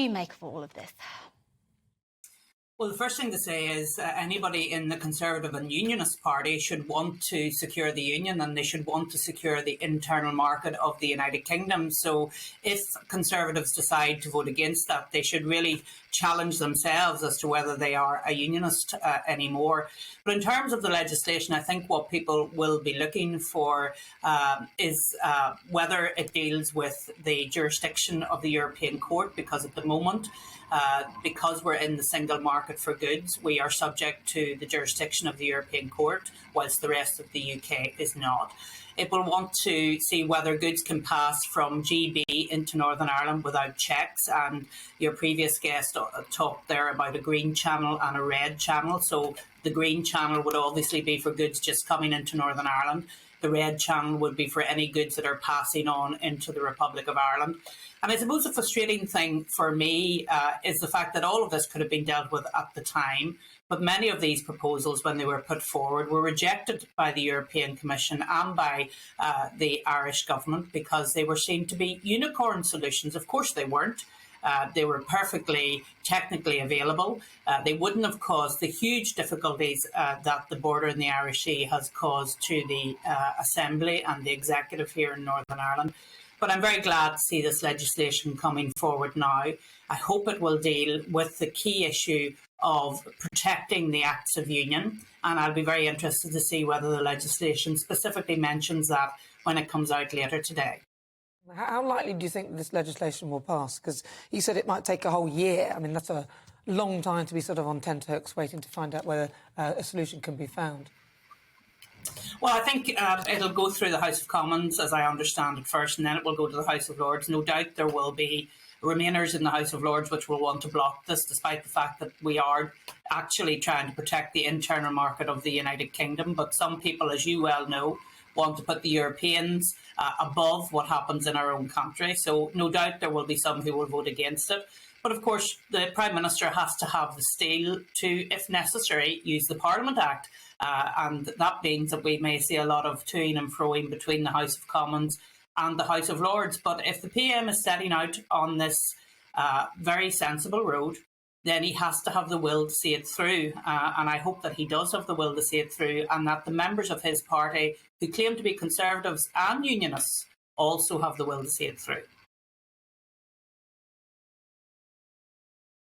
you make of all of this? Well, the first thing to say is anybody in the Conservative and Unionist Party should want to secure the Union, and they should want to secure the internal market of the United Kingdom. So if Conservatives decide to vote against that, they should really challenge themselves as to whether they are a Unionist anymore. But in terms of the legislation, I think what people will be looking for is whether it deals with the jurisdiction of the European Court, because at the moment, because we're in the single market for goods, we are subject to the jurisdiction of the European Court, whilst the rest of the UK is not. It will want to see whether goods can pass from GB into Northern Ireland without checks. And your previous guest talked there about a green channel and a red channel. So the green channel would obviously be for goods just coming into Northern Ireland. The red channel would be for any goods that are passing on into the Republic of Ireland. And I suppose the frustrating thing for me is the fact that all of this could have been dealt with at the time. But many of these proposals, when they were put forward, were rejected by the European Commission and by the Irish government because they were seen to be unicorn solutions. Of course, they weren't. They were perfectly technically available. They wouldn't have caused the huge difficulties that the border in the Irish Sea has caused to the Assembly and the Executive here in Northern Ireland. But I'm very glad to see this legislation coming forward now. I hope it will deal with the key issue of protecting the acts of union, and I'll be very interested to see whether the legislation specifically mentions that when it comes out later today. How likely do you think this legislation will pass? Because you said it might take a whole year. I mean, that's a long time to be sort of on tenterhooks waiting to find out whether a solution can be found. Well, I think it'll go through the House of Commons, as I understand it, first, and then it will go to the House of Lords. No doubt there will be Remainers in the House of Lords which will want to block this, despite the fact that we are actually trying to protect the internal market of the United Kingdom. But some people, as you well know, want to put the Europeans above what happens in our own country. So no doubt there will be some who will vote against it. But of course, the Prime Minister has to have the steel to, if necessary, use the Parliament Act. And that means that we may see a lot of toing and froing between the House of Commons and the House of Lords. But if the PM is setting out on this very sensible road, then he has to have the will to see it through. And I hope that he does have the will to see it through, and that the members of his party who claim to be Conservatives and Unionists also have the will to see it through.